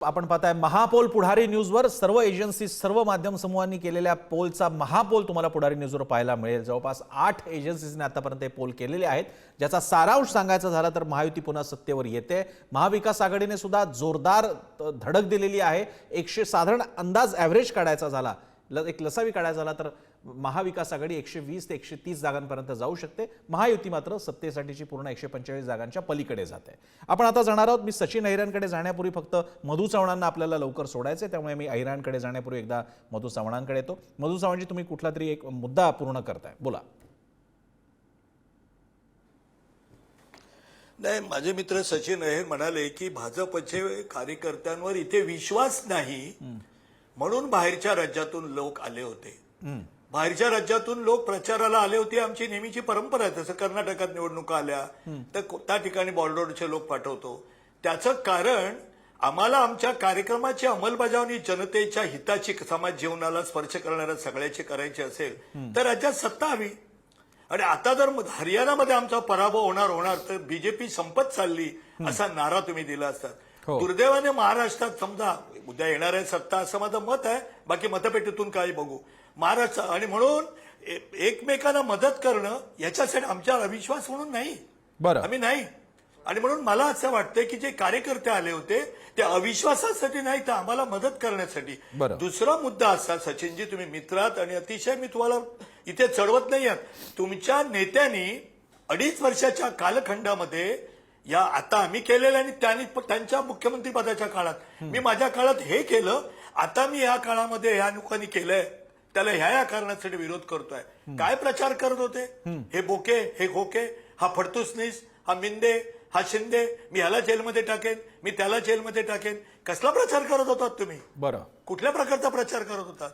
आपण पाहताय महापोल पुढारी न्यूजवर सर्व एजन्सी सर्व माध्यम समूहांनी केलेल्या पोलचा महापोल तुम्हाला पुढारी न्यूजवर पाहायला मिळेल। जवळपास 8 एजन्सीजने आतापर्यंत हे पोल केलेले आहेत, ज्याचा सारांश सांगायचा झाला तर महायुती पुन्हा सत्तेवर येते। महाविकास आघाडीने सुद्धा जोरदार धडक दिलेली आहे। साधारण अंदाज एव्हरेज काढायचा झाला, एक लसावी काढायचा झाला तर महाविकास आघाडी 120 ते 130 जागांपर्यंत जाऊ शकते। महायुती मात्र सत्तेसाठीची पूर्ण 145 जागांच्या पलीकडे जाते। आपण आता जाणार आहोत। मी सचिन अहिरांकडे जाण्यापूर्वी फक्त मधु चव्हाणांना आपल्याला लवकर सोडायचे, त्यामुळे मी अहिरांकडे जाण्यापूर्वी एकदा मधु चव्हाणांकडे येतो। मधु चव्हाणजी, तुम्ही कुठला तरी एक मुद्दा पूर्ण करताय, बोला। नाही, माझे मित्र सचिन अहिर म्हणाले की भाजपचे कार्यकर्त्यांवर इथे विश्वास नाही म्हणून बाहेरच्या राज्यातून लोक आले होते। बाहेरच्या राज्यातून लोक प्रचाराला आले होते, आमची नेहमीची परंपरा आहे। जसं कर्नाटकात निवडणुका आल्या तर त्या ठिकाणी बॉर्डरचे लोक पाठवतो। त्याचं कारण आम्हाला आमच्या कार्यक्रमाची अंमलबजावणी जनतेच्या हिताची, समाज जीवनाला स्पर्श करणाऱ्या सगळ्याची करायची असेल तर राज्यात सत्ता हवी। आणि आता जर हरियाणामध्ये आमचा पराभव होणार तर बीजेपी संपत चालली असा नारा तुम्ही दिला असतात। दुर्दैवाने महाराष्ट्रात समजा उद्या येणार आहे सत्ता असं माझं मत आहे, बाकी मतपेटीतून काही बघू महाराष्ट्र। आणि म्हणून एकमेकांना मदत करणं याच्यासाठी आमचा अविश्वास म्हणून नाही, आम्ही नाही। आणि म्हणून मला असं वाटतं की जे कार्यकर्ते आले होते ते अविश्वासासाठी नाही तर आम्हाला मदत करण्यासाठी। दुसरा मुद्दा असा, सचिनजी तुम्ही मित्रात आणि अतिशय मी तुम्हाला इथे चढवत नाही आहात। तुमच्या नेत्यांनी 2.5 वर्षाच्या कालखंडामध्ये या आता आम्ही केलेलं आणि त्यांच्या मुख्यमंत्री पदाच्या काळात मी माझ्या काळात हे केलं, आता मी या काळामध्ये ह्या लोकांनी केलंय त्याला ह्या कारणासाठी विरोध करतोय। काय प्रचार करत होते? हे बोके, हे खोके, हा फडतुसनीस, हा मिंदे, हा शिंदे, मी ह्याला जेलमध्ये टाकेन, मी त्याला जेलमध्ये टाकेन। कसला प्रचार करत होतात तुम्ही? कुठल्या प्रकारचा प्रचार करत होतात?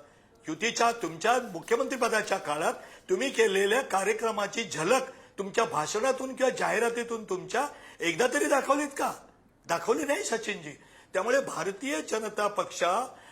युतीच्या तुमच्या मुख्यमंत्री पदाच्या काळात तुम्ही केलेल्या कार्यक्रमाची झलक तुमच्या भाषणातून किंवा जाहिरातीतून तुमच्या एकदा तरी दाखवलीत का? दाखवली नाही सचिनजी। त्यामुळे भारतीय जनता पक्ष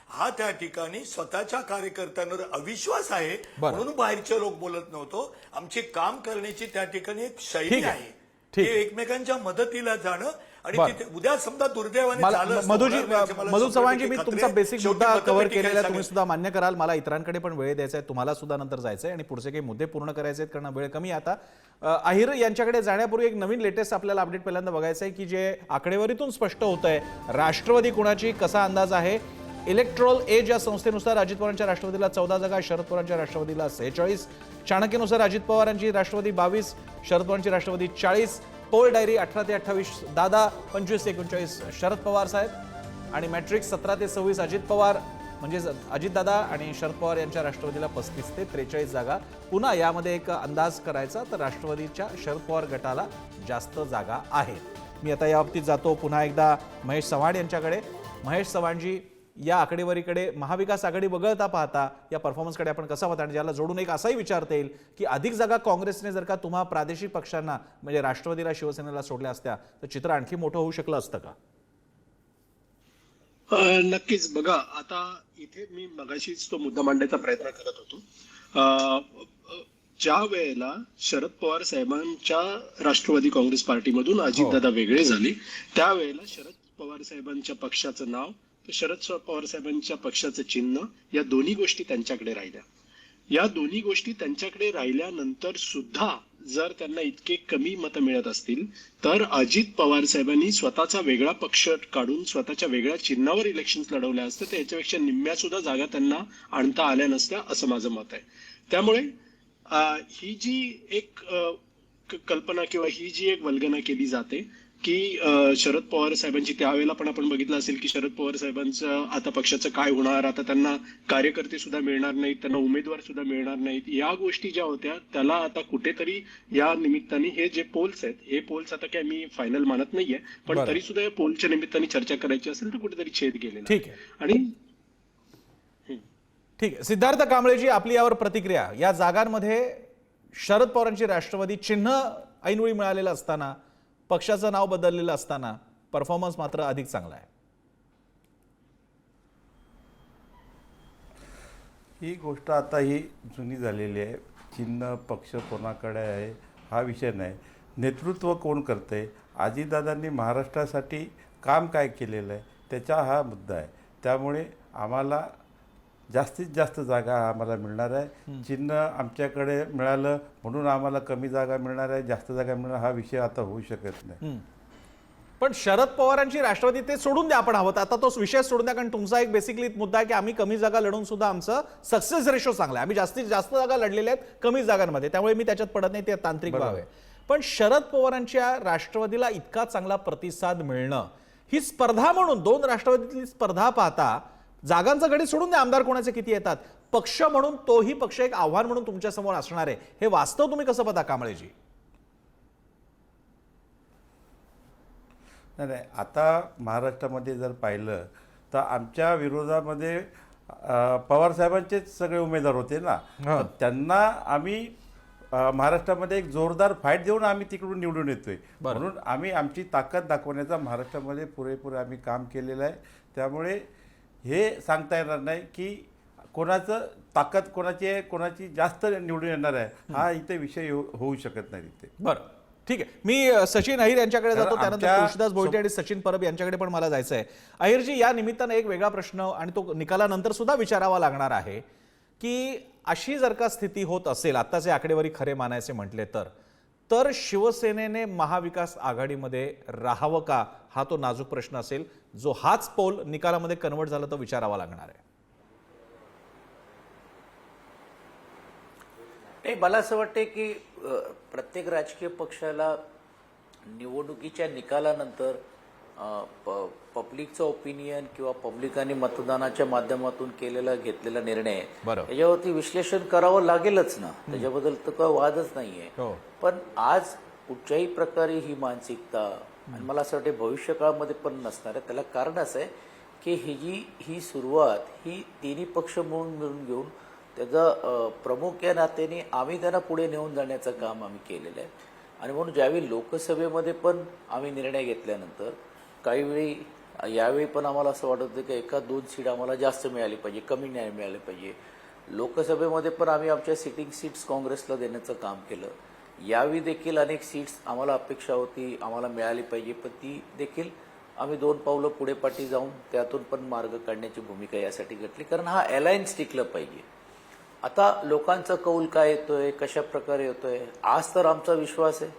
हा त्या ठिकाणी स्वतःच्या कार्यकर्त्यांवर अविश्वास आहे म्हणून बाहेरचे लोक बोलत नव्हतो। आमची काम करण्याची त्या ठिकाणी एक शैली आहे की एकमेकांच्या मदतीला जाणं। आणि तिथे उद्या समजा दुर्दैवाने मधु चव्हाणजी, मी तुमचा बेसिक मुद्दा कव्हर केलेला तुम्ही सुद्धा मान्य कराल। मला इतरांकडे पण वेळ द्यायचा आहे, तुम्हाला सुद्धा नंतर जायचंय आणि पुढचे काही मुद्दे पूर्ण करायचे आहेत कारण वेळ कमी आता। अहिर यांच्याकडे जाण्यापूर्वी एक नवीन लेटेस्ट आपल्याला अपडेट पहिल्यांदा बघायचं आहे की जे आकडेवारीतून स्पष्ट होत आहे राष्ट्रवादी कुणाची कसा अंदाज आहे। इलेक्ट्रोल एज या संस्थेनुसार अजित पवारांच्या राष्ट्रवादीला 14 जागा, शरद पवारांच्या राष्ट्रवादीला 46। चाणक्यनुसार अजित पवारांची राष्ट्रवादी 22, शरद पवारांची राष्ट्रवादी 40। पोल डायरी 18 ते 28 दादा, 25 ते 39 शरद पवार साहेब आणि मॅट्रिक्स 17 ते 26 अजित पवार, म्हणजे अजित दादा आणि शरद पवार यांच्या राष्ट्रवादीला 35 ते 43 जागा। पुन्हा यामध्ये एक अंदाज करायचा तर राष्ट्रवादीच्या शरद पवार गटाला जास्त जागा आहेत। मी आता या बाबतीत जातो पुन्हा एकदा महेश चव्हाण यांच्याकडे। महेश चव्हाणजी, या आकडेवारीकडे महाविकास आघाडी वगळता पाहता या परफॉर्मन्सकडे आपण कसा पाहता? आणि ज्याला जोडून एक असाही विचारता येईल की अधिक जागा काँग्रेसने जर का तुम्हा प्रादेशिक पक्षांना म्हणजे राष्ट्रवादीला, शिवसेनेला सोडल्या असत्या तर चित्र आणखी मोठं होऊ शकलं असतं का? नक्कीच। बघा, आता इथे मी मगाशीच तो मुद्दा मांडण्याचा प्रयत्न करत होतो। ज्या वेळेला शरद पवार साहेबांच्या राष्ट्रवादी काँग्रेस पार्टीमधून अजितदादा वेगळे झाले त्यावेळेला शरद पवार साहेबांच्या पक्षाचं नाव, शरद पवार साहेबांच्या पक्षाचं चिन्ह, या दोन्ही गोष्टी त्यांच्याकडे राहिल्या। या दोन्ही गोष्टी त्यांच्याकडे राहिल्यानंतर सुद्धा जर त्यांना इतके कमी मतं मिळत असतील तर अजित पवार साहेबांनी स्वतःचा वेगळा पक्ष काढून स्वतःच्या वेगळ्या चिन्हावर इलेक्शन्स लढवल्या असतं तर याच्यापेक्षा निम्म्या सुद्धा जागा त्यांना आणता आल्या नसत्या असं माझं मत आहे। त्यामुळे ही जी एक कल्पना किंवा ही जी एक वल्गना केली जाते की शरद पवार साहेबांची, त्यावेळेला पण आपण बघितलं असेल की शरद पवार साहेबांचं आता पक्षाचं काय होणार, आता त्यांना कार्यकर्ते सुद्धा मिळणार नाहीत, त्यांना उमेदवार सुद्धा मिळणार नाहीत, या गोष्टी ज्या होत्या त्याला आता कुठेतरी या निमित्ताने हे जे पोल्स आहेत, हे पोल्स आता काय मी फायनल मानत नाहीये पण तरी सुद्धा या पोलच्या निमित्ताने चर्चा करायची असेल तर कुठेतरी छेद गेलेला। ठीक आहे आणि ठीक आहे, सिद्धार्थ कांबळेजी, आपली यावर प्रतिक्रिया। या जागांमध्ये शरद पवारांची राष्ट्रवादी चिन्ह ऐनवेळी मिळालेलं असताना, पक्षाचं नाव बदललेलं असताना परफॉर्मन्स मात्र अधिक चांगला आहे। ही गोष्ट आता ही जुनी झालेली आहे। चिन्ह पक्ष कोणाकडे आहे हा विषय नाही, नेतृत्व कोण करते। अजितदादांनी महाराष्ट्रासाठी काम काय केलेलं आहे त्याचा हा मुद्दा आहे. त्यामुळे आम्हाला जास्तीत जास्त जागा आम्हाला मिळणार आहे. चिन्ह आमच्याकडे मिळालं म्हणून आम्हाला कमी जागा मिळणार आहे, जास्त जागा मिळणार हा विषय आता होऊ शकत नाही. पण शरद पवारांची राष्ट्रवादी ते सोडून द्या, आपण हवं आता तो विषय सोडून द्या, कारण तुमचा एक बेसिकली मुद्दा आहे की आम्ही कमी जागा लढून सुद्धा आमचं सक्सेस रेशो चांगला आहे, आम्ही जास्तीत जास्त जागा लढलेल्या आहेत कमी जागांमध्ये, त्यामुळे मी त्याच्यात पडत नाही, ते तांत्रिक भाव आहे. पण शरद पवारांच्या राष्ट्रवादीला इतका चांगला प्रतिसाद मिळणं, ही स्पर्धा म्हणून दोन राष्ट्रवादीतली स्पर्धा पाहता जागांचा गडी सोडून द्या, आमदार कोणाचे किती येतात, पक्ष म्हणून तोही पक्ष एक आव्हान म्हणून तुमच्या समोर असणार आहे, हे वास्तव तुम्ही कसं पाहता कांबळेजी? नाही, आता महाराष्ट्रामध्ये जर पाहिलं तर आमच्या विरोधामध्ये पवारसाहेबांचेच सगळे उमेदवार होते ना, तर त्यांना आम्ही महाराष्ट्रामध्ये एक जोरदार फाईट देऊन आम्ही तिकडून निवडून येतोय. म्हणून आम्ही आमची ताकद दाखवण्याचा महाराष्ट्रामध्ये पुरेपूर आम्ही काम केलेलं आहे. त्यामुळे हे सांगता येणार नाही की कोणाचं ताकद कोणाची आहे, कोणाची जास्त निवडून येणार आहे, हा इथे विषय होऊ शकत नाही इथे. बरं, ठीक आहे. मी सचिन अहिर यांच्याकडे जातो, त्यानंतर आमच्या तुळशीदास भोईटे आणि सचिन परब यांच्याकडे पण मला जायचं आहे. अहिरजी, या निमित्तानं एक वेगळा प्रश्न आणि तो निकालानंतर सुद्धा विचारावा लागणार आहे की अशी जर का स्थिती होत असेल, आत्ताचे आकडेवारी खरे मानायचे म्हटले तर शिवसेनेने महाविकास आघाडीमध्ये राहावं का, हा तो नाजूक प्रश्न असेल, जो हाच पोल निकालामध्ये कन्वर्ट झाला तर विचारावा लागणार आहे. नाही, मला असं वाटतं की प्रत्येक राजकीय पक्षाला निवडणुकीच्या निकालानंतर पब्लिकचं ओपिनियन किंवा पब्लिकांनी मतदानाच्या माध्यमातून घेतलेला निर्णय याच्यावरती विश्लेषण करावं लागेलच ना, त्याच्याबद्दल तर काही वादच नाहीये. पण आज कुठच्याही प्रकारे ही मानसिकता, आणि मला असं वाटतं भविष्यकाळामध्ये पण नसणार आहे. त्याला कारण असं आहे की ही सुरुवात ही तिन्ही पक्ष मिळून घेऊन त्याचा प्रमुख या नात्याने आम्ही त्यांना पुढे नेऊन जाण्याचं काम आम्ही केलेलं आहे. आणि म्हणून ज्यावेळी लोकसभेमध्ये पण आम्ही निर्णय घेतल्यानंतर काही वेळी यावेळी पण आम्हाला असं वाटत होतं की 1-2 सीट आम्हाला जास्त मिळाली पाहिजे, कमी नाही मिळाली पाहिजे. लोकसभेमध्ये पण आम्ही आमच्या सिटिंग सीट्स काँग्रेसला देण्याचं काम केलं. यावेळी देखील अनेक सीट्स आम्हाला अपेक्षा होती आम्हाला मिळाली पाहिजे, पण ती देखील आम्ही 2 पावलं पुढे पाठी जाऊन त्यातून पण मार्ग काढण्याची भूमिका यासाठी घेतली, कारण हा अलायन्स टिकलं पाहिजे. आता लोकांचा कौल काय येतोय, कशा प्रकारे येतोय, आज तर आमचा विश्वास आहे,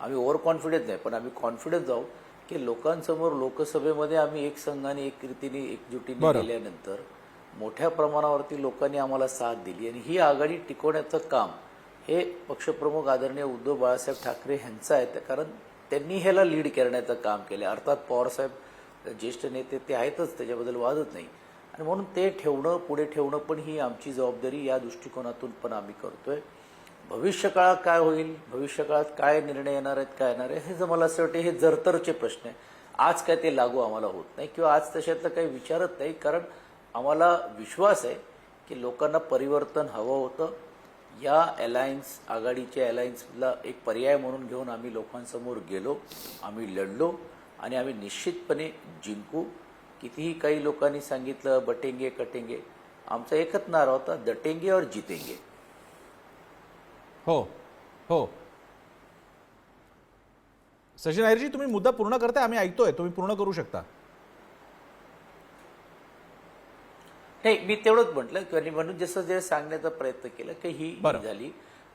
आम्ही ओव्हर कॉन्फिडन्स नाही पण आम्ही कॉन्फिडन्स जाऊ की लोकांसमोर लोकसभेमध्ये आम्ही एक संघाने एक रीतीने एकजुटीने गेल्यानंतर मोठ्या प्रमाणावरती लोकांनी आम्हाला साथ दिली आणि ही आघाडी टिकवण्याचं काम हे पक्षप्रमुख आदरणीय उद्धव बाळासाहेब ठाकरे यांचं आहे. कारण त्यांनी ह्याला लीड करण्याचं काम केलं. अर्थात पवारसाहेब ज्येष्ठ नेते ते आहेतच, त्याच्याबद्दल वादच नाही, आणि म्हणून ते ठेवणं पुढे ठेवणं पण ही आमची जबाबदारी या दृष्टिकोनातून पण आम्ही करतोय. भविष्यकाळात काय होईल, भविष्यकाळात काय निर्णय येणार आहेत, काय येणार आहे, हे जर मला असं वाटतं हे जरतरचे प्रश्न आहे. आज काय ते लागू आम्हाला होत नाही किंवा आज तशातलं काही विचारत नाही, कारण आम्हाला विश्वास आहे की लोकांना परिवर्तन हवं होतं. या अलायन्स आघाडीच्या अलायन्सला एक पर्याय म्हणून घेऊन आम्ही लोकांसमोर गेलो, आम्ही लढलो आणि आम्ही निश्चितपणे जिंकू. कितीही काही लोकांनी सांगितलं बटेंगे कटेंगे, आमचा एकच नारा होता, दटेंगे और जितेंगे. हो हो, सचिन अहिरजी, तुम्ही मुद्दा पूर्ण करताय, आम्ही ऐकतोय, तुम्ही पूर्ण करू शकता. नाही, मी तेवढंच म्हटलं की म्हणून जसं जे सांगण्याचा प्रयत्न केला की ही झाली.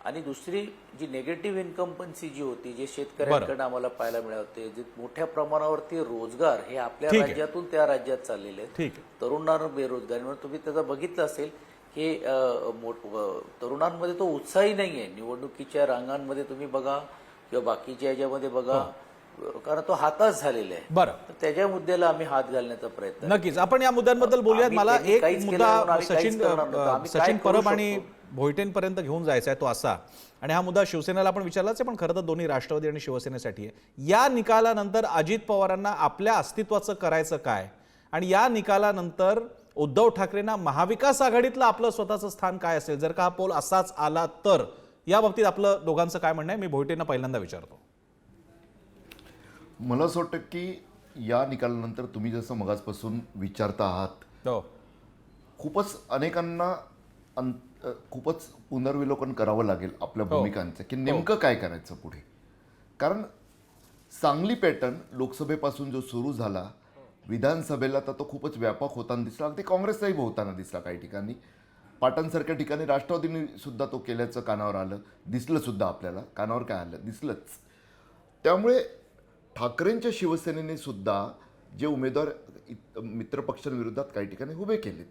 आणि दुसरी जी निगेटिव्ह इन्कम्पन्सी जी होती, जे शेतकऱ्यांकडे आम्हाला पाहायला मिळाले, जे मोठ्या प्रमाणावरती रोजगार हे आपल्या राज्यातून त्या राज्यात चाललेले आहेत, तरुणांना बेरोजगारी, म्हणून तुम्ही त्याचा बघितलं असेल की तरुणांमध्ये तो उत्साही नाहीये. निवडणुकीच्या रांगांमध्ये तुम्ही बघा किंवा बाकीच्या याच्यामध्ये बघा, कारण तो हाताच झालेला आहे. बरं, त्याच्या मुद्द्याला आम्ही हात घालण्याचा प्रयत्न. नक्कीच आपण या मुद्द्यांबद्दल बोलूयात. मला एक मुद्दा सचिन परब आणि भोईटेंपर्यंत घेऊन जायचा आहे, तो असा, आणि हा मुद्दा शिवसेनेला आपण विचारलाच आहे, पण खरं तर दोन्ही राष्ट्रवादी आणि शिवसेनेसाठी आहे. या निकालानंतर अजित पवारांना आपल्या अस्तित्वाचं करायचं काय, आणि या निकालानंतर उद्धव ठाकरेंना महाविकास आघाडीतलं आपलं स्वतःचं स्थान काय असेल, जर का हा पोल असाच आला तर, या बाबतीत आपलं दोघांचं काय म्हणणं आहे? मी भोईटेंना पहिल्यांदा विचारतो. मला असं वाटतं की या निकालानंतर तुम्ही जसं मगाचपासून विचारता आहात, खूपच अनेकांना खूपच पुनर्विलोकन करावं लागेल आपल्या भूमिकांचं, की नेमकं काय करायचं पुढे. कारण सांगली पॅटर्न लोकसभेपासून जो सुरू झाला विधानसभेला तर तो खूपच व्यापक होताना दिसला, अगदी काँग्रेसचाही होताना दिसला काही ठिकाणी. पाटणसारख्या ठिकाणी राष्ट्रवादीने सुद्धा तो केल्याचं कानावर आलं, दिसलं सुद्धा आपल्याला. कानावर काय आलं, दिसलंच. त्यामुळे ठाकरेंच्या शिवसेनेने सुद्धा जे उमेदवार मित्रपक्षांविरोधात काही ठिकाणी उभे केलेत,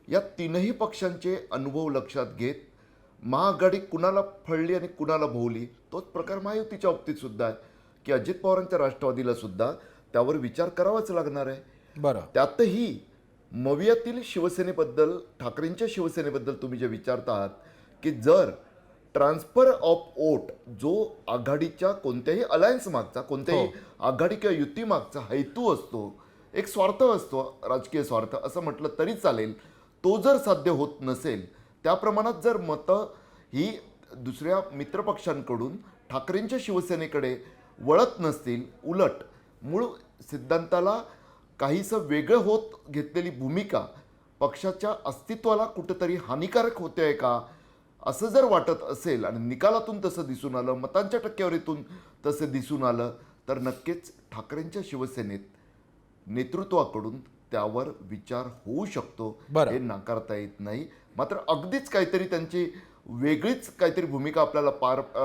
या तीनही पक्षांचे अनुभव लक्षात घेत महाआघाडी कुणाला फळली आणि कुणाला भोवली, तोच प्रकार महायुतीच्या बाबतीत सुद्धा आहे की अजित पवारांच्या राष्ट्रवादीला सुद्धा त्यावर विचार करावाच लागणार आहे. बरं, त्यातही मवियातील शिवसेनेबद्दल, ठाकरेंच्या शिवसेनेबद्दल तुम्ही जे विचारता आहात की जर ट्रान्सफर ऑफ वोट जो आघाडीच्या कोणत्याही अलायन्स मागचा, कोणत्याही आघाडी किंवा युती मागचा हेतू असतो, एक स्वार्थ असतो, राजकीय स्वार्थ असं म्हटलं तरी चालेल, तो जर साध्य होत नसेल, त्या प्रमाणात जर मतं ही दुसऱ्या मित्रपक्षांकडून ठाकरेंच्या शिवसेनेकडे वळत नसतील, उलट मूळ सिद्धांताला काहीसं वेगळं होत घेतलेली भूमिका पक्षाच्या अस्तित्वाला कुठंतरी हानिकारक होते आहे का, असं जर वाटत असेल आणि निकालातून तसं दिसून आलं, मतांच्या टक्केवारीतून तसं दिसून आलं, तर नक्कीच ठाकरेंच्या शिवसेनेत नेतृत्वाकडून त्यावर विचार होऊ शकतो, बरं. हे नाकारता येत नाही. मात्र अगदीच काहीतरी त्यांची वेगळीच काहीतरी भूमिका आपल्याला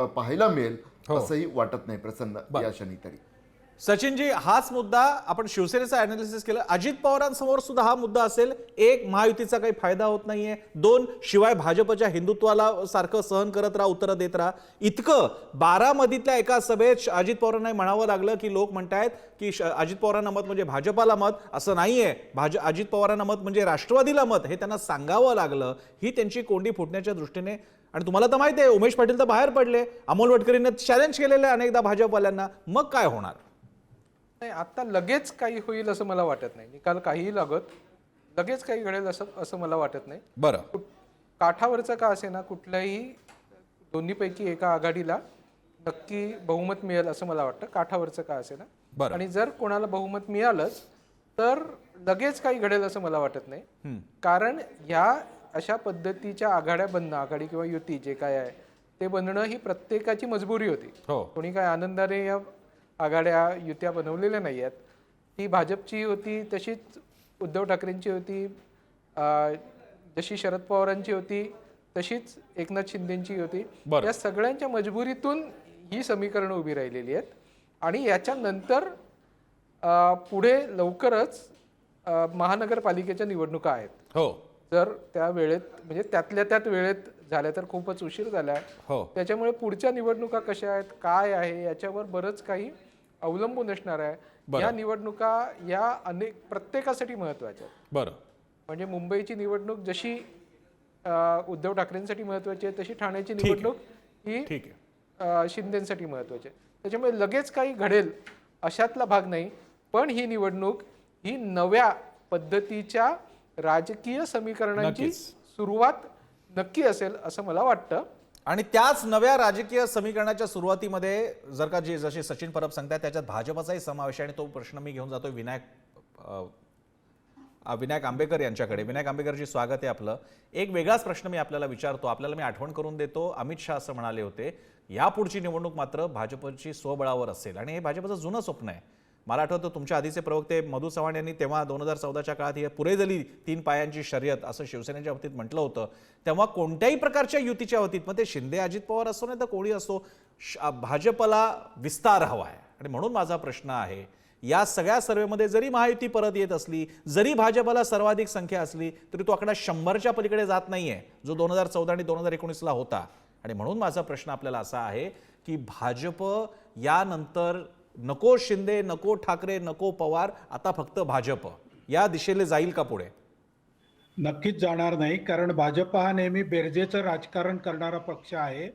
पाहायला मिळेल असंही वाटत नाही प्रसन्न या क्षणी तरी. सचिनजी, हाच मुद्दा आपण शिवसेनेचा अनालिसिस केलं, अजित पवारांसमोर सुद्धा हा मुद्दा असेल. एक, महायुतीचा काही फायदा होत नाहीये. दोन, शिवाय भाजपच्या हिंदुत्वाला सारखं सहन करत राहा, उत्तरं देत राहा. इतकं बारामतीतल्या एका सभेत अजित पवारांना म्हणावं लागलं की लोक म्हणतायत की अजित पवारांना मत म्हणजे भाजपाला मत, असं नाहीये. अजित पवारांना मत म्हणजे राष्ट्रवादीला मत, हे त्यांना सांगावं लागलं. ही त्यांची कोंडी फुटण्याच्या दृष्टीने. आणि तुम्हाला तर माहिती आहे, उमेश पाटील तर बाहेर पडले, अमोल वटकरींना चॅलेंज केलेलं आहे अनेकदा भाजपवाल्यांना. मग काय होणार? नाही, आता लगेच काही होईल असं मला वाटत नाही. निकाल काहीही लागत लगेच काही घडेल असं मला वाटत नाही. बरं, काठावरचं का असे ना, कुठल्याही दोन्हीपैकी एका आघाडीला नक्की बहुमत मिळेल असं मला वाटतं, काठावरचं का असे ना. बरं. आणि जर कोणाला बहुमत मिळालंच तर लगेच काही घडेल असं मला वाटत नाही. कारण ह्या अशा पद्धतीच्या आघाड्या बनणं, आघाडी किंवा युती जे काय आहे ते बनणं ही प्रत्येकाची मजबुरी होती. हो. कोणी काय आनंदाने या आघाड्या युत्या बनवलेल्या नाही आहेत. ती भाजपची होती, तशीच उद्धव ठाकरेंची होती, जशी शरद पवारांची होती, तशीच एकनाथ शिंदेंची होती. बरं. या सगळ्यांच्या मजबुरीतून ही समीकरणं उभी राहिलेली आहेत. आणि याच्यानंतर पुढे लवकरच महानगरपालिकेच्या निवडणुका आहेत. हो, जर त्या वेळेत म्हणजे त्यातल्या त्यात वेळेत झाल्या तर खूपच उशीर झाला आहे. हो. त्याच्यामुळे पुढच्या निवडणुका कशा आहेत, काय आहे, याच्यावर बरंच काही अवलंबून असणार आहे. या निवडणुका या प्रत्येकासाठी महत्त्वाच्या आहेत. बरं. म्हणजे मुंबईची निवडणूक जशी उद्धव ठाकरेंसाठी महत्त्वाची आहे, तशी ठाण्याची निवडणूक ही ठीक आहे. शिंदेसाठी महत्त्वाची आहे. त्याच्यामुळे लगेच काही घडेल अशातला भाग नाही. पण ही निवडणूक ही नव्या पद्धतीच्या राजकीय समीकरणांची सुरुवात नक्की असेल असं मला वाटतं. आणि त्याच नव्या राजकीय समीकरणाच्या सुरुवातीमध्ये जर का जसे सचिन परब सांगताय त्याच्यात भाजपचाही समावेश आहे. आणि तो प्रश्न मी घेऊन जातोय विनायक आंबेकर यांच्याकडे. विनायक आंबेकरजी, स्वागत आहे आपलं. एक वेगळाच प्रश्न मी आपल्याला विचारतो, आपल्याला मी आठवण करून देतो. अमित शहा असं म्हणाले होते, यापुढची निवडणूक मात्र भाजपची स्वबळावर असेल. आणि हे भाजपचं जुनं स्वप्न आहे. मला आठवतं तुमच्या आधीचे प्रवक्ते मधू चव्हाण यांनी तेव्हा 2014च्या काळात ही पुरे झाली 3 पायांची शर्यत असं शिवसेनेच्या बाबतीत म्हटलं होतं. तेव्हा कोणत्याही प्रकारच्या युतीच्या बाबतीत, मग ते शिंदे अजित पवार असो नाही तर कोणी असो, भाजपला विस्तार हवा आहे. आणि म्हणून माझा प्रश्न आहे, या सगळ्या सर्वेमध्ये जरी महायुती परत येत असली, जरी भाजपला सर्वाधिक संख्या असली, तरी तो आकडा 100च्या पलीकडे जात नाहीये जो 2014 आणि 2019ला होता. आणि म्हणून माझा प्रश्न आपल्याला असा आहे की भाजप यानंतर नको शिंदे, नको ठाकरे, नको पवार, आता फक्त भाजप या दिशेने जाईल का पुढे? नक्कीच जाणार नाही, कारण भाजप हा नेहमी बेरजेचं राजकारण करणारा पक्ष आहे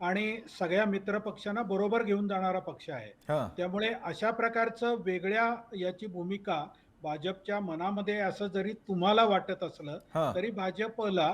आणि सगळ्या मित्र पक्षांना बरोबर घेऊन जाणारा पक्ष आहे. त्यामुळे अशा प्रकारचं वेगळ्या याची भूमिका भाजपच्या मनामध्ये असं जरी तुम्हाला वाटत असलं तरी भाजपला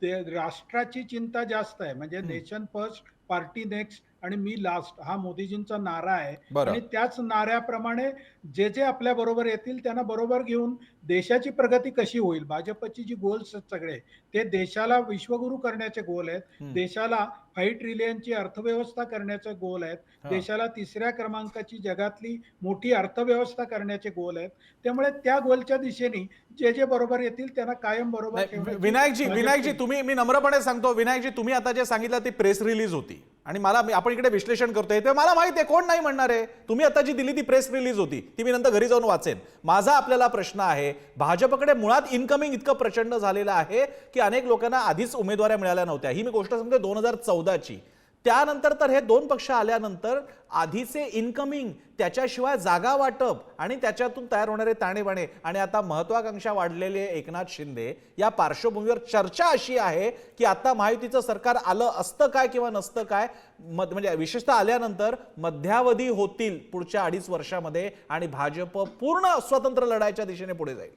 राष्ट्राची चिंता जास्त आहे. म्हणजे नेशन फर्स्ट, पार्टी नेक्स्ट आणि मी लास्ट हा मोदीजींचा नारा आहे. बरं. आणि त्याच नाऱ्याप्रमाणे जे जे आपल्या बरोबर येतील त्यांना बरोबर घेऊन देशाची प्रगती कशी होईल, भाजपची जी गोल्स आहेत सगळे ते देशाला विश्वगुरू करण्याचे गोल आहेत, देशाला 5 ट्रिलियनची अर्थव्यवस्था करण्याचे गोल आहेत, देशाला 3ऱ्या क्रमांकाची जगातली मोठी अर्थव्यवस्था करण्याचे गोल आहेत. त्यामुळे त्या गोलच्या दिशेने जे जे बरोबर येतील त्यांना कायम बरोबर ठेवण्याची विनायकजी तुम्ही, मी नम्रपणे सांगतो विनायकजी, तुम्ही आता जे सांगितलं ती प्रेस रिलीज होती आणि आपण इकडे विश्लेषण करतोय ते मला माहिती आहे, कोण नाही म्हणणार आहे. तुम्ही आता जी दिली ती प्रेस रिलीज होती, ती मी नंतर घरी जाऊन वाचेन. माझा आपल्याला प्रश्न आहे, भाजपकडे मुळात इनकमिंग इतकं प्रचंड झालेलं आहे की अनेक लोकांना आधीच उमेदवाऱ्या मिळाल्या नव्हत्या. ही मी गोष्ट सांगते 2014ची. त्यानंतर तर हे दोन पक्ष आल्यानंतर आधीचे इनकमिंग, त्याच्याशिवाय जागा वाटप आणि त्याच्यातून तयार होणारे ताणेबाणे आणि आता महत्वाकांक्षा वाढलेले एकनाथ शिंदे, या पार्श्वभूमीवर चर्चा अशी आहे की आता महायुतीचं सरकार आलं असतं काय किंवा नसतं काय, म्हणजे विशेषतः आल्यानंतर मध्यावधी होतील पुढच्या 2.5 वर्षामध्ये आणि भाजप पूर्ण स्वतंत्र लढाईच्या दिशेने पुढे जाईल.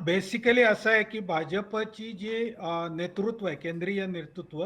बेसिकली असं आहे की भाजपची जी नेतृत्व आहे, केंद्रीय नेतृत्व,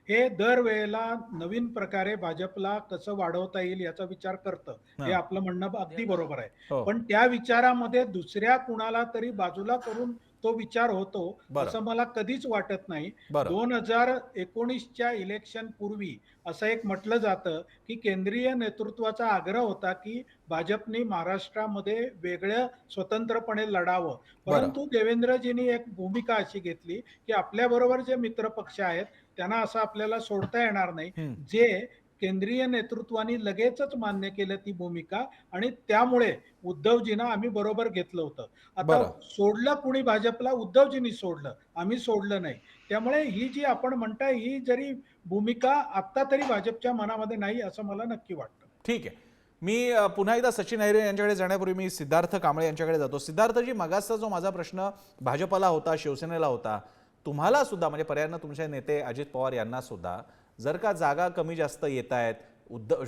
हे दरवेळेला नवीन प्रकारे भाजपला कसं वाढवता येईल याचा विचार करतं. हे आपलं म्हणणं अगदी बरोबर आहे. पण त्या विचारामध्ये दुसऱ्या कुणाला तरी बाजूला करून तो विचार होतो असं मला कधीच वाटत नाही. 2019च्या इलेक्शन पूर्वी असं एक म्हटलं जातं की केंद्रीय नेतृत्वाचा आग्रह होता की भाजपने महाराष्ट्रामध्ये वेगळं स्वतंत्रपणे लढावं. परंतु देवेंद्रजींनी एक भूमिका अशी घेतली की आपल्या बरोबर जे मित्र पक्ष आहेत त्यांना असं आपल्याला सोडता येणार नाही. जे केंद्रीय नेतृत्वाने लगेचच मान्य केलं ती भूमिका आणि त्यामुळे उद्धवजींना आम्ही बरोबर घेतलं होतं. आता सोडलं कुणी भाजपला, उद्धवजींनी सोडलं, आम्ही सोडलं नाही. त्यामुळे ही जी आपण म्हणताय ही जरी भूमिका आता तरी भाजपच्या मनामध्ये नाही असं मला नक्की वाटतं. ठीक आहे. मी पुन्हा एकदा सचिन अहिरे यांच्याकडे जाण्यापूर्वी मी सिद्धार्थ कांबळे यांच्याकडे जातो. सिद्धार्थजी, मगाचा जो माझा प्रश्न भाजपला होता, शिवसेनेला होता, तुम्हाला सुद्धा म्हणजे पर्यायानं तुमचे नेते अजित पवार यांना सुद्धा जर का जागा कमी जास्त येत आहेत,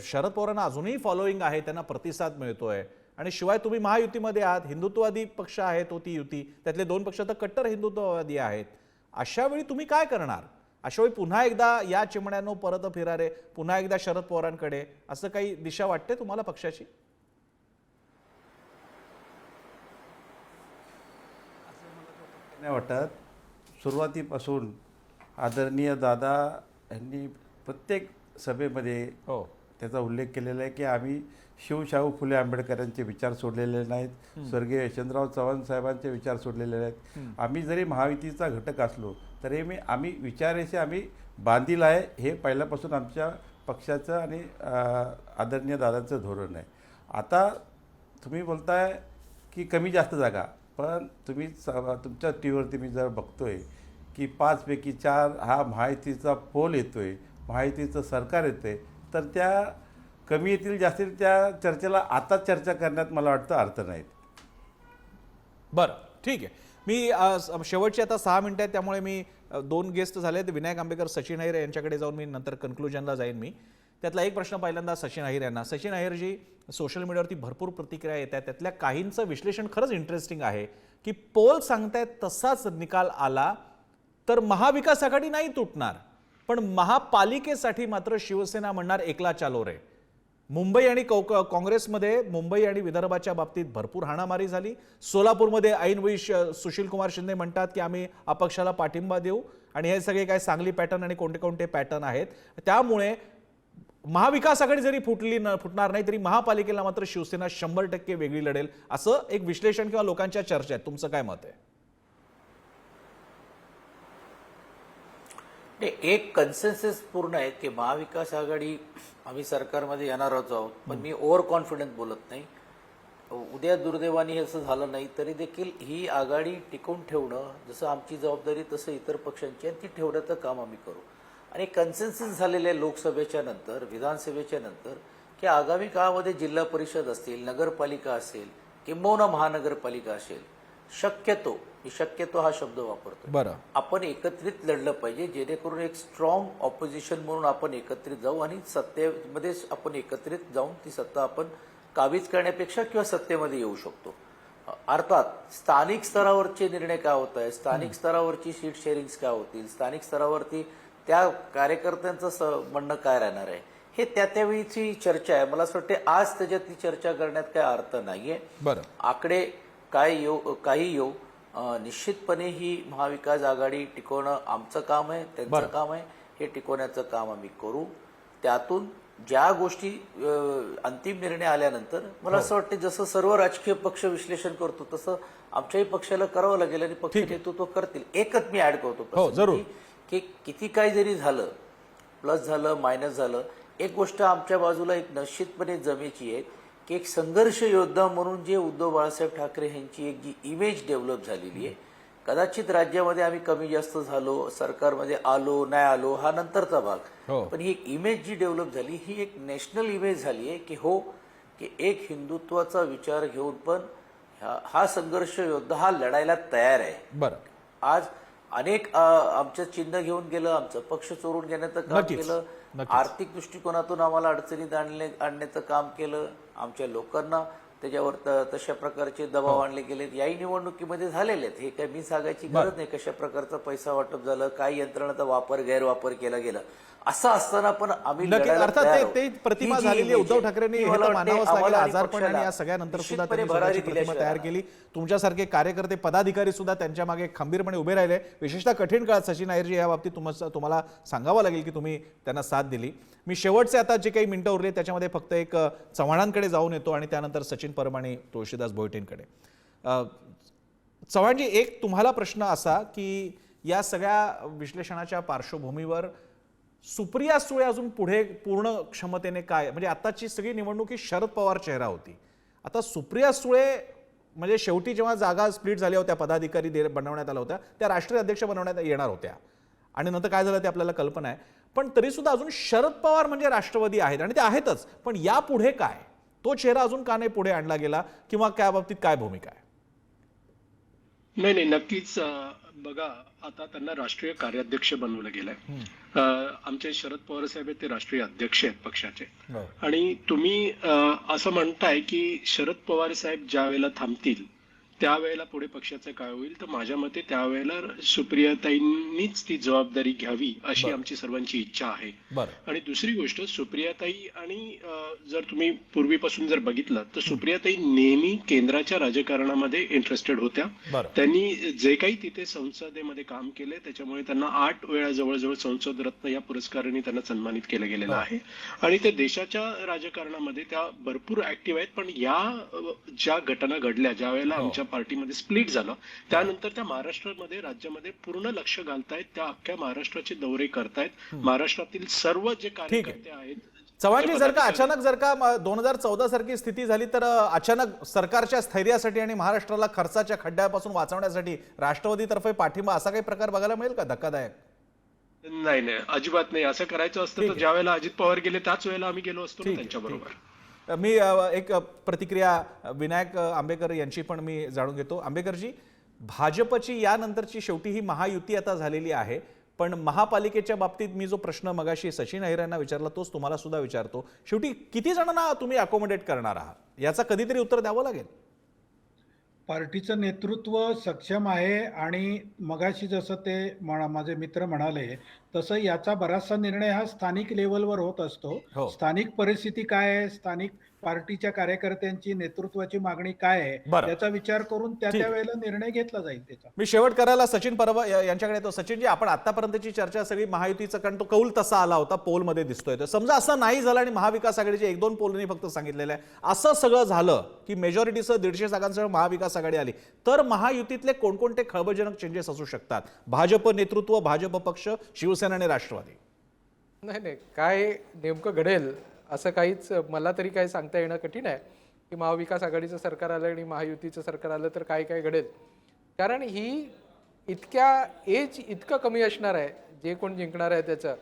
शरद पवारांना अजूनही फॉलोईंग आहे, त्यांना प्रतिसाद मिळतोय आणि शिवाय तुम्ही महायुतीमध्ये आहात, हिंदुत्ववादी पक्ष आहे तो ती युती, त्यातले 2 पक्ष तर कट्टर हिंदुत्ववादी आहेत, अशा वेळी तुम्ही काय करणार? अशा वेळी पुन्हा एकदा या चिमण्यानो परत फिरारे, पुन्हा एकदा शरद पवारांकडे, असं काही दिशा वाटते तुम्हाला पक्षाची? नाही वाटत. सुरुवातीपासून आदरणीय दादा यांनी प्रत्येक सभेमध्ये त्याचा उल्लेख केलेला आहे की आम्ही शिवशाहू फुले आंबेडकरांचे विचार सोडलेले नाहीत, स्वर्गीय यशवंतराव चव्हाण साहेबांचे विचार सोडलेले नाहीत. आम्ही जरी महायुतीचा घटक असलो तरी आम्ही विचाराशी आम्ही बांधील आहे, हे पहिल्यापासून आमच्या पक्षाचं आणि आदरणीय दादांचं धोरण आहे. आता तुम्ही बोलताय की कमी जास्त जागा, पण तुम्ही तुमच्या टीव्हीवरती मी जर बघतोय की 5 पैकी 4 हा महायुतीचा पोल येतोय, महायुतीचं सरकार येतंय, तर त्या कमी येतील जास्त त्या चर्चेला आता चर्चा करण्यात मला वाटतं अर्थ नाहीत. बरं, ठीक आहे. मी शेवटची आता 6 मिनिटं आहेत, त्यामुळे मी 2 गेस्ट झालेत, विनायक आंबेकर, सचिन अहिरे यांच्याकडे जाऊन मी नंतर कन्क्लुजनला जाईन. मी त्यातला एक प्रश्न पहिल्यांदा सचिन अहिरे यांना. सचिन अहिरजी, सोशल मीडियावरती भरपूर प्रतिक्रिया येत आहेत, त्यातल्या काहींचं विश्लेषण खरंच इंटरेस्टिंग आहे की पोल सांगतायत तसाच निकाल आला तर महाविकास आघाडी नाही तुटणार, पण महापालिकेसाठी मात्र शिवसेना म्हणणार एकला चालो रे. मुंबई आणि काँग्रेसमध्ये, मुंबई आणि विदर्भाच्या बाबतीत भरपूर हाणामारी झाली. सोलापूरमध्ये ऐनवेळी सुशील कुमार शिंदे म्हणतात की आम्ही अपक्षाला पाठिंबा देऊ, आणि हे सगळे काय सांगली पॅटर्न आणि कोणते कोणते पॅटर्न आहेत. त्यामुळे महाविकास आघाडी जरी फुटणार नाही तरी महापालिकेला मात्र शिवसेना 100% वेगळी लढेल, असं एक विश्लेषण किंवा लोकांच्या चर्चा आहेत. तुमचं काय मत आहे? एक कन्सेन्सस पूर्ण आहे की महाविकास आघाडी आम्ही सरकारमध्ये येणारच आहोत, पण मी ओव्हर कॉन्फिडंट बोलत नाही. उद्या दुर्दैवाने असं झालं नाही तरी देखील ही आघाडी टिकवून ठेवणं जसं आमची जबाबदारी तसं इतर पक्षांची, आणि ती ठेवण्याचं काम आम्ही करू. आणि कन्सेन्सस झालेले लोकसभेच्या नंतर, विधानसभेच्या नंतर, की आगामी काळामध्ये जिल्हा परिषद असतील, नगरपालिका असेल, किंबहुना महानगरपालिका असेल, शक्यतो, मी शक्यतो हा शब्द वापरतो, बरं, आपण एकत्रित लढलं पाहिजे, जेणेकरून एक स्ट्रॉंग ऑपोजिशन म्हणून आपण एकत्रित जाऊ आणि सत्तेमध्ये आपण एकत्रित जाऊन ती सत्ता आपण काबीज करण्यापेक्षा किंवा सत्तेमध्ये येऊ शकतो. अर्थात स्थानिक स्तरावरचे निर्णय काय होत आहेत, स्थानिक स्तरावरची सीट शेअरिंग्स काय होतील, स्थानिक स्तरावरती त्या कार्यकर्त्यांचं म्हणणं काय राहणार आहे हे त्यावेळीची चर्चा आहे. मला असं वाटते आज त्याच्यातली चर्चा करण्यात काय अर्थ नाहीये. बरं, आकडे काही येऊ निश्चितपणे ही महाविकास आघाडी टिकवणं आमचं काम आहे, त्यांचं काम आहे. हे टिकवण्याचं काम आम्ही करू. त्यातून ज्या गोष्टी अंतिम निर्णय आल्यानंतर मला असं वाटतं जसं सर्व राजकीय पक्ष विश्लेषण करतो तसं आमच्याही पक्षाला करावं लागेल आणि पक्ष नेतृत्व करतील. एकच मी ऍड करतो जरूर. की किती काही जरी झालं, प्लस झालं मायनस झालं, एक गोष्ट आमच्या बाजूला एक निश्चितपणे जमेची आहे की एक संघर्ष योद्धा म्हणून जे उद्धव बाळासाहेब ठाकरे यांची एक जी इमेज डेव्हलप झालेली आहे, कदाचित राज्यामध्ये आम्ही कमी जास्त झालो, सरकारमध्ये आलो नाही आलो हा नंतरचा भाग, पण ही एक इमेज जी डेव्हलप झाली ही एक नॅशनल इमेज झाली आहे की एक हिंदुत्वाचा विचार घेऊन पण हा संघर्ष योद्धा हा लढायला तयार आहे. बरं, आज अनेक आमचं चिन्ह घेऊन गेलं, आमचं पक्ष चोरून घेण्याचं काम केलं, आर्थिक दृष्टिकोनातून आम्हाला अडचणीत आणण्याचं काम केलं, आमच्या लोकांना त्याच्यावर तशा प्रकारचे दबाव आणले गेलेत. याही निवडणुकीमध्ये झालेले आहेत. हे काय मी सांगायची गरज नाही कशा प्रकारचा पैसा वाटप झालं, काही यंत्रणाचा गैरवापर केला गेला. असं असताना पण आम्ही अर्थात ते प्रतिमा झालेली उद्धव ठाकरेंनी हे तर मानावंच लागेल. आजारपण आणि या सगळ्यानंतर सुद्धा त्यांनी स्वतःची प्रतिमा तयार केली. तुमच्यासारखे कार्यकर्ते पदाधिकारी सुद्धा त्यांच्या मागे खंबीरपणे उभे राहिले. विशेषतः कठीण काळात सचिन अय्यरजी या बाबतीत तुम्हाला सांगावं लागेल की तुम्ही त्यांना साथ दिली. मी शेवटचे आता जे काही मिनिटं उरले त्याच्यामध्ये फक्त एक चव्हाणांकडे जाऊन येतो आणि त्यानंतर सचिन परब आणि तुळशीदास भोईटेंकडे. चव्हाणजी, एक तुम्हाला प्रश्न असा की या सगळ्या विश्लेषणाच्या पार्श्वभूमीवर सुप्रिया सुळे अजून पुढे पूर्ण क्षमतेने काय, म्हणजे आताची सगळी निवडणूक ही शरद पवार चेहरा होती. आता सुप्रिया सुळे म्हणजे शेवटी जेव्हा जागा स्प्लिट झाल्या होत्या, पदाधिकारी बनवण्यात आल्या होत्या, त्या राष्ट्रीय अध्यक्ष बनवण्यात येणार होत्या आणि नंतर काय झालं ते आपल्याला कल्पना आहे. पण तरी सुद्धा अजून शरद पवार म्हणजे राष्ट्रवादी आहेत आणि ते आहेतच, पण या पुढे काय, तो चेहरा अजून का नाही पुढे आणला गेला किंवा त्या बाबतीत काय भूमिका आहे? नाही, नक्कीच. बघा, आता त्यांना राष्ट्रीय कार्याध्यक्ष बनवलं गेलंय. आमचे शरद पवार साहेब ते राष्ट्रीय अध्यक्ष आहेत पक्षाचे. आणि तुम्ही असं म्हणताय की शरद पवार साहेब ज्या वेळेला थांबतील त्यावेळेला पुढे पक्षाचं काय होईल, तर माझ्या मते त्यावेळेला सुप्रियाताईंनीच ती जबाबदारी घ्यावी अशी आमची सर्वांची इच्छा आहे. आणि दुसरी गोष्ट, सुप्रियाताई आणि जर तुम्ही पूर्वीपासून जर बघितलं तर सुप्रियाताई नेहमी केंद्राच्या राजकारणामध्ये इंटरेस्टेड होत्या. त्यांनी जे काही तिथे संसदेमध्ये काम केले त्याच्यामुळे त्यांना 8 वेळा जवळजवळ संसद रत्न या पुरस्काराने त्यांना सन्मानित केलं गेलेलं आहे. आणि ते देशाच्या राजकारणामध्ये त्या भरपूर ऍक्टिव्ह आहेत. पण या ज्या घटना घडल्या, ज्या वेळेला आमच्या पार्टीमध्ये स्प्लिट झालं, त्यानंतर त्या महाराष्ट्रामध्ये राज्यामध्ये पूर्ण लक्ष घालतायत, त्या अख्ख्या महाराष्ट्राचे दौरे करतायत. महाराष्ट्रातील सर्व जे कार्यकर्ते आहेत. चव्हाणजी, जर का 2014 सारखी स्थिती झाली तर अचानक सरकारच्या स्थैर्यासाठी आणि महाराष्ट्राला खर्चाच्या खड्ड्यापासून वाचवण्यासाठी राष्ट्रवादीतर्फे पाठिंबा असा काही प्रकार बघायला मिळेल का धक्कादायक? नाही, अजिबात नाही. असं करायचं असतं तर ज्या वेळेला अजित पवार गेले त्याच वेळेला आम्ही गेलो असतो त्यांच्या बरोबर. मी एक प्रतिक्रिया विनायक आंबेकर यांची पण मी जाणून घेतो. आंबेकरजी, भाजपची यानंतरची शेवटी ही महायुती आता झालेली आहे, पण महापालिकेच्या बाबतीत मी जो प्रश्न मगाशी सचिन अय्यर यांना विचारला तोच तुम्हाला सुद्धा विचारतो. शेवटी किती जणांना तुम्ही अकोमोडेट करणार आहात याचा कधीतरी उत्तर द्यावं लागेल. पार्टीचं नेतृत्व सक्षम आहे आणि मगाशी जसं ते माझे मित्र म्हणाले तसं याचा बराचसा निर्णय हा स्थानिक लेवलवर होत असतो. स्थानिक परिस्थिती काय आहे, स्थानिक पार्टीच्या कार्यकर्त्यांची नेतृत्वाची मागणी काय आहे याचा विचार करून त्या वेळेला निर्णय घेतला जाईल त्याचा. मी शेवट करायला सचिन परब यांच्याकडे येतो. सचिनजी, आपण आतापर्यंतची चर्चा सगळी महायुतीचा, कारण तो कौल तसा आला होता, पोलमध्ये दिसतोय. तर समजा असं नाही झालं आणि महाविकास आघाडीचे 1-2 पोलनी फक्त सांगितलेलं आहे, असं सगळं झालं की मेजॉरिटीसह 150 जागांसह महाविकास आघाडी आली, तर महायुतीतले कोणकोणते खळबळजनक चेंजेस असू शकतात? भाजप नेतृत्व, भाजप पक्ष, शिवसेना आणि राष्ट्रवादी. नाही, काय नेमकं घडेल असं काहीच मला तरी काय सांगता येणं कठीण आहे की महाविकास आघाडीचं सरकार आलं आणि महायुतीचं सरकार आलं तर काय घडेल. कारण ही इतकं कमी असणार आहे जे कोण जिंकणार आहे त्याचं,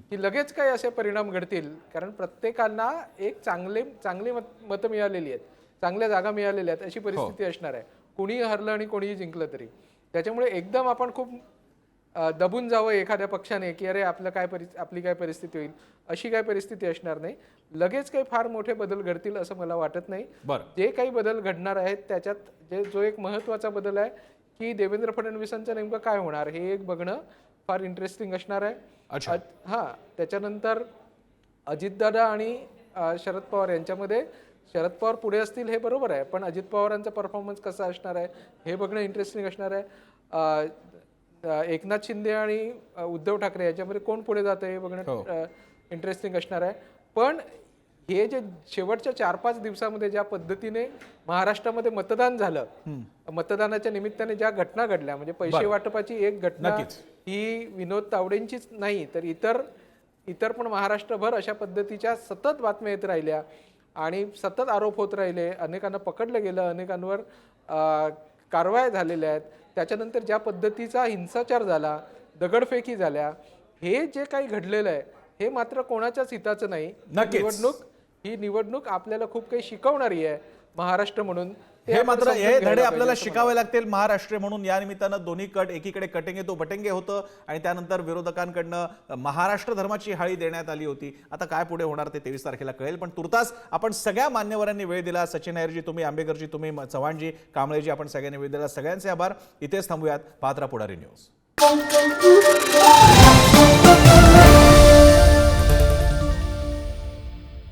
की लगेच काही असे परिणाम घडतील. कारण प्रत्येकांना एक चांगली मतं मिळालेली आहेत, चांगल्या जागा मिळालेल्या आहेत अशी परिस्थिती असणार आहे, कोणीही हरलं आणि कोणीही जिंकलं तरी. त्याच्यामुळे एकदम आपण खूप दबून जावं एखाद्या पक्षाने की अरे आपली काय परिस्थिती होईल, अशी काय परिस्थिती असणार नाही. लगेच काही फार मोठे बदल घडतील असं मला वाटत नाही. जे काही बदल घडणार आहेत त्याच्यात जो एक महत्त्वाचा बदल आहे की देवेंद्र फडणवीसांचं नेमकं काय होणार हे एक बघणं फार इंटरेस्टिंग असणार आहे. अच्छा. हा, त्याच्यानंतर अजितदादा आणि शरद पवार यांच्यामध्ये शरद पवार पुढे असतील हे बरोबर आहे, पण अजित पवारांचा परफॉर्मन्स कसा असणार आहे हे बघणं इंटरेस्टिंग असणार आहे. एकनाथ शिंदे आणि उद्धव ठाकरे याच्यामध्ये कोण पुढे जातं हे बघणं इंटरेस्टिंग असणार आहे. पण हे जे शेवटच्या 4-5 दिवसामध्ये ज्या पद्धतीने महाराष्ट्रामध्ये मतदान झालं, मतदानाच्या निमित्ताने ज्या घटना घडल्या, म्हणजे पैसे वाटपाची एक घटना ही विनोद तावडेंचीच नाही तर इतर पण महाराष्ट्रभर अशा पद्धतीच्या सतत बातम्या येत राहिल्या आणि सतत आरोप होत राहिले, अनेकांना पकडलं गेलं, अनेकांवर कारवाया झालेल्या आहेत. त्याच्यानंतर ज्या पद्धतीचा हिंसाचार झाला, दगडफेकी झाल्या, हे जे काही घडलेलं आहे हे मात्र कोणाच्याच हिताचं नाही. ही निवडणूक आपल्याला खूप काही शिकवणारी आहे महाराष्ट्र म्हणून. हे मात्र हे धडे आपल्याला शिकावे लागतील महाराष्ट्र म्हणून. या निमित्तानं दोन्ही कट, एकीकडे कटेंगे तो बटेंगे होतं आणि त्यानंतर विरोधकांकडनं महाराष्ट्र धर्माची हाळी देण्यात आली होती. आता काय पुढे होणार ते 23 तारखेला कळेल. पण तुर्तास आपण सगळ्या मान्यवरांनी वेळ दिला. सचिन अय्यरजी, तुम्ही आंबेकरजी, तुम्ही चव्हाणजी, कांबळेजी, आपण सगळ्यांनी वेळ दिला. सगळ्यांचे आभार. इथेच थांबूयात. पाहत राहा पुढारी न्यूज.